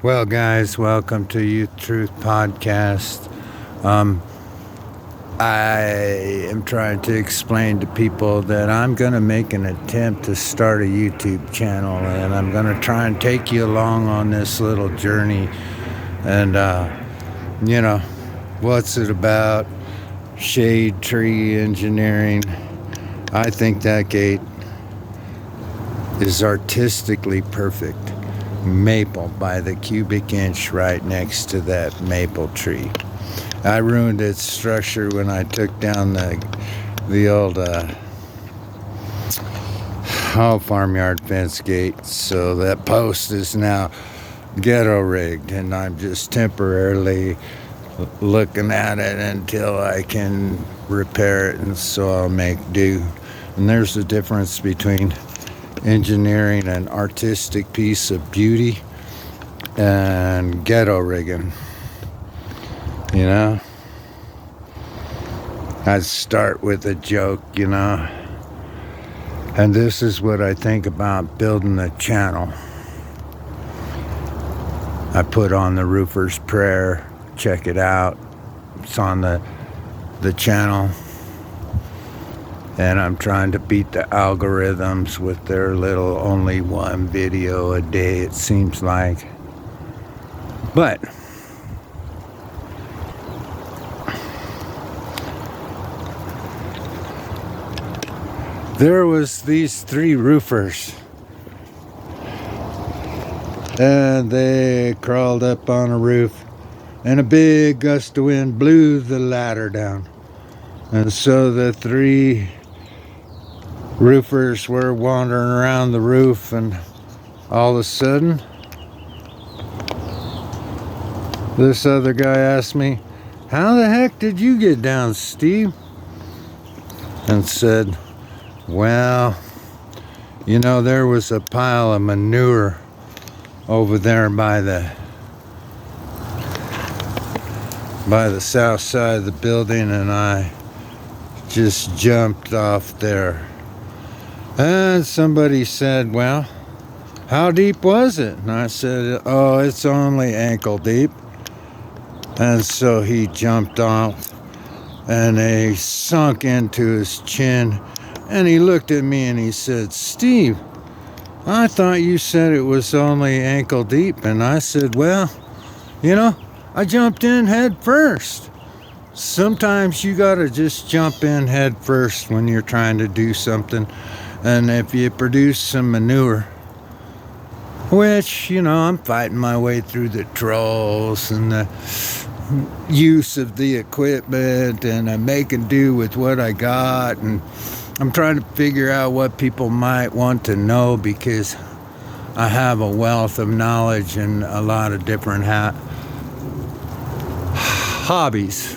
Well, guys, welcome to Youth Truth Podcast. Um, I am trying to explain to people that I'm going to make an attempt to start a YouTube channel, and I'm going to try and take you along on this little journey. And, what's it about? Shade tree engineering. I think that gate is artistically perfect. Maple by the cubic inch right next to that maple tree. I ruined its structure when I took down the old farmyard fence gate, so that post is now ghetto rigged, and I'm just temporarily looking at it until I can repair it, and so I'll make do. And there's a difference between engineering an artistic piece of beauty and ghetto rigging. I'd start with a joke, and this is what I think about building a channel. I put on the Roofer's Prayer. Check it out. It's on the channel. And I'm trying to beat the algorithms with their little only one video a day, it seems like. But there was these three roofers, and they crawled up on a roof, and a big gust of wind blew the ladder down. And so the three roofers were wandering around the roof, and all of a sudden this other guy asked me, "How the heck did you get down, Steve?" And said, "Well, there was a pile of manure over there by the south side of the building, and I just jumped off there." And somebody said, "Well, how deep was it?" And I said, "Oh, it's only ankle deep." And so he jumped off, and they sunk into his chin. And he looked at me and he said, "Steve, I thought you said it was only ankle deep." And I said, "Well, I jumped in head first. Sometimes you gotta just jump in head first when you're trying to do something. And if you produce some manure, which, I'm fighting my way through the trolls and the use of the equipment, and I'm making do with what I got, and I'm trying to figure out what people might want to know, because I have a wealth of knowledge and a lot of different hobbies.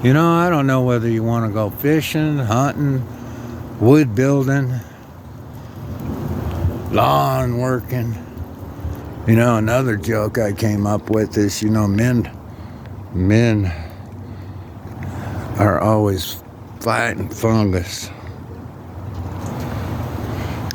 I don't know whether you want to go fishing, hunting, wood building, lawn working. Another joke I came up with is, men are always fighting fungus.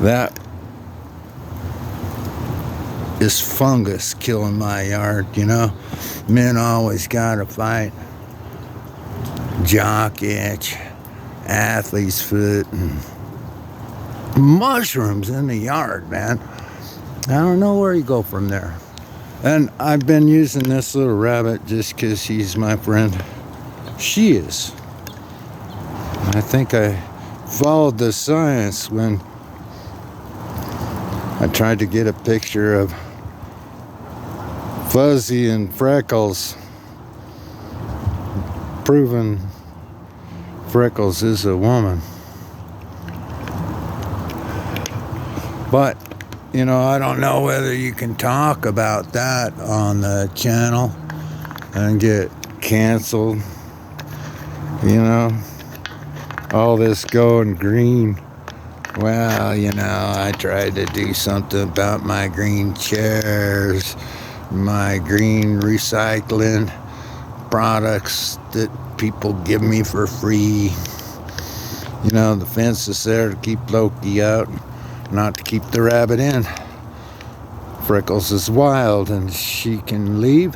That is fungus killing my yard, Men always gotta fight jock itch, athlete's foot, and mushrooms in the yard, man. I don't know where you go from there. And I've been using this little rabbit just because she's my friend. She is. I think I followed the science when I tried to get a picture of Fuzzy and Freckles, proving Freckles is a woman. But, I don't know whether you can talk about that on the channel and get canceled. All this going green. Well, I tried to do something about my green chairs, my green recycling products that people give me for free. The fence is there to keep Loki out, not to keep the rabbit in. Freckles is wild and she can leave.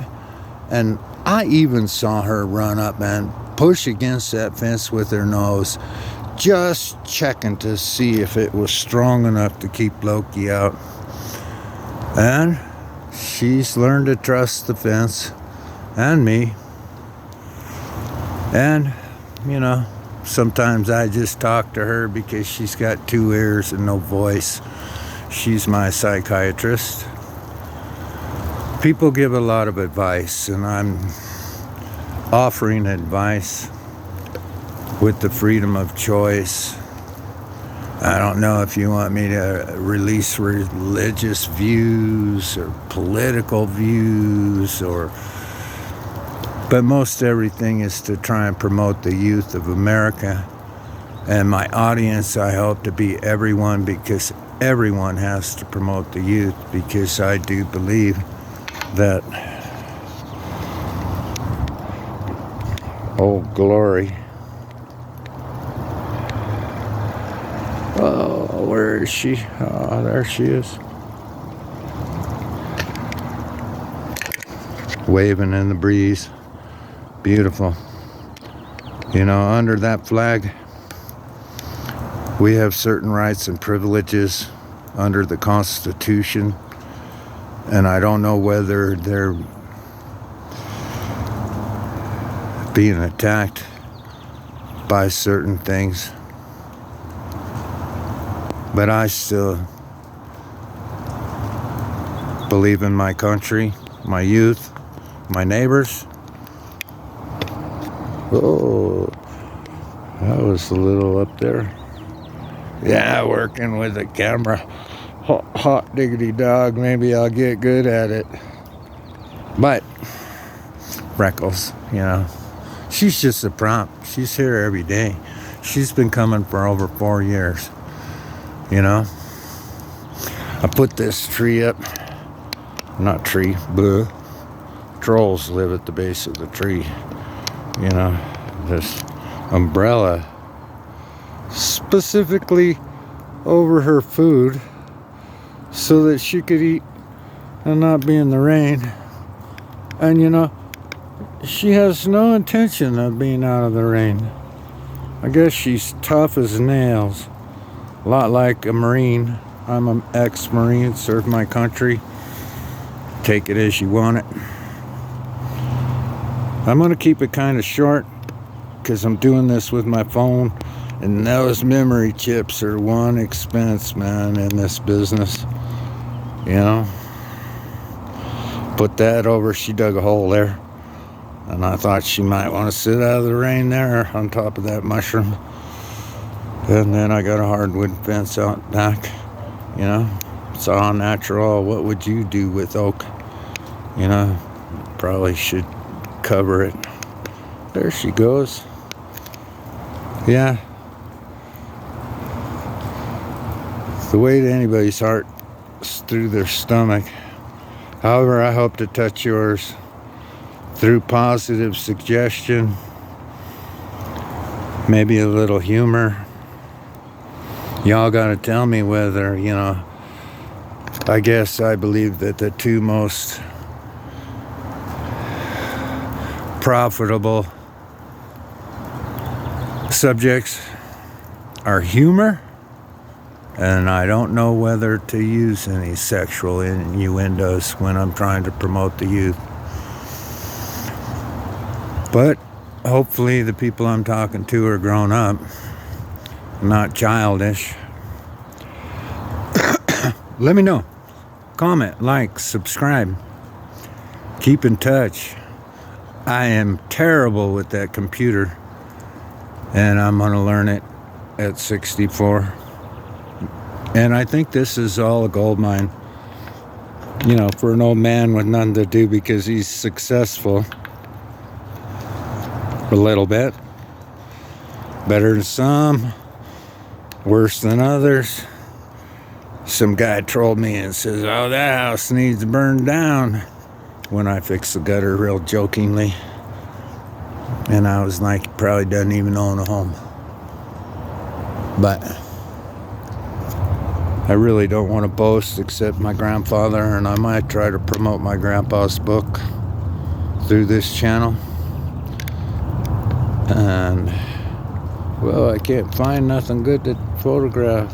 And I even saw her run up and push against that fence with her nose, just checking to see if it was strong enough to keep Loki out. And she's learned to trust the fence and me. And, you know, sometimes I just talk to her because she's got 2 ears and no voice. She's my psychiatrist. People give a lot of advice, and I'm offering advice with the freedom of choice. I don't know if you want me to release religious views or political views, but most everything is to try and promote the youth of America. And my audience, I hope to be everyone, because everyone has to promote the youth, because I do believe that, oh glory. Oh, where is she? Oh, there she is. Waving in the breeze. Beautiful. You know, under that flag, we have certain rights and privileges under the Constitution. And I don't know whether they're being attacked by certain things. But I still believe in my country, my youth, my neighbors. Oh, that was a little up there. Yeah, working with a camera. Hot diggity dog, maybe I'll get good at it. But Freckles, you know, she's just a prompt. She's here every day. She's been coming for over 4 years. You know, I put this tree up. Not tree, bleh. Trolls live at the base of the tree. You know, this umbrella specifically over her food so that she could eat and not be in the rain. And you know, she has no intention of being out of the rain. I guess she's tough as nails. A lot like a Marine. I'm an ex-Marine, served my country. Take it as you want it. I'm going to keep it kind of short because I'm doing this with my phone. And those memory chips are one expense, man, in this business. You know? Put that over, she dug a hole there. And I thought she might want to sit out of the rain there on top of that mushroom. And then I got a hardwood fence out back. You know, it's all natural. What would you do with oak? You know, probably should cover it. There she goes. Yeah. The way to anybody's heart is through their stomach. However, I hope to touch yours through positive suggestion, maybe a little humor. Y'all gotta tell me whether, you know, I guess I believe that the 2 most profitable subjects are humor, and I don't know whether to use any sexual innuendos when I'm trying to promote the youth. But hopefully the people I'm talking to are grown up, not childish. Let me know. Comment, like, subscribe. Keep in touch. I am terrible with that computer, and I'm going to learn it at 64. And I think this is all a gold mine, you know, for an old man with nothing to do, because he's successful a little bit. Better than some, worse than others. Some guy trolled me and says, oh, that house needs burned down, when I fixed the gutter real jokingly. And I was like, he probably doesn't even own a home. But I really don't want to boast except my grandfather, and I might try to promote my grandpa's book through this channel. And, well, I can't find nothing good to photograph.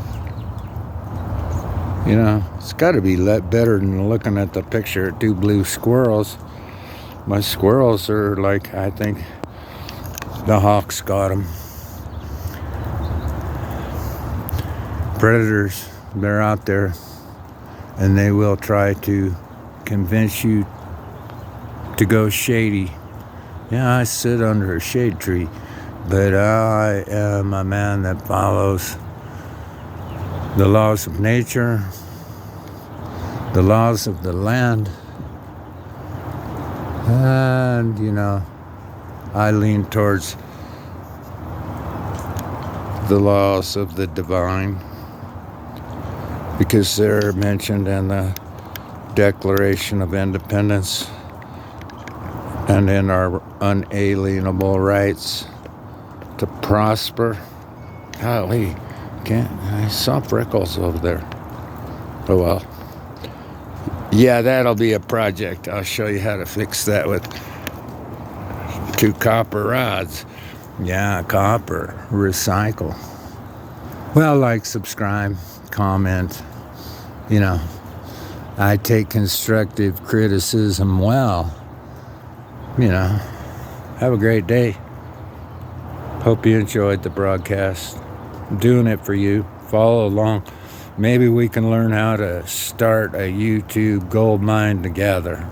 You know, it's got to be better than looking at the picture of two blue squirrels. My squirrels are like, I think the hawks got them. Predators, they're out there, and they will try to convince you to go shady. Yeah, I sit under a shade tree, but I am a man that follows the laws of nature, the laws of the land, and, you know, I lean towards the laws of the divine, because they're mentioned in the Declaration of Independence and in our unalienable rights to prosper. Golly, I saw freckles over there. Oh well. Yeah, that'll be a project. I'll show you how to fix that with 2 copper rods. Yeah, copper, recycle. Well, like, subscribe, comment. You know, I take constructive criticism well. You know, have a great day. Hope you enjoyed the broadcast. I'm doing it for you. Follow along. Maybe we can learn how to start a YouTube Goldmine together.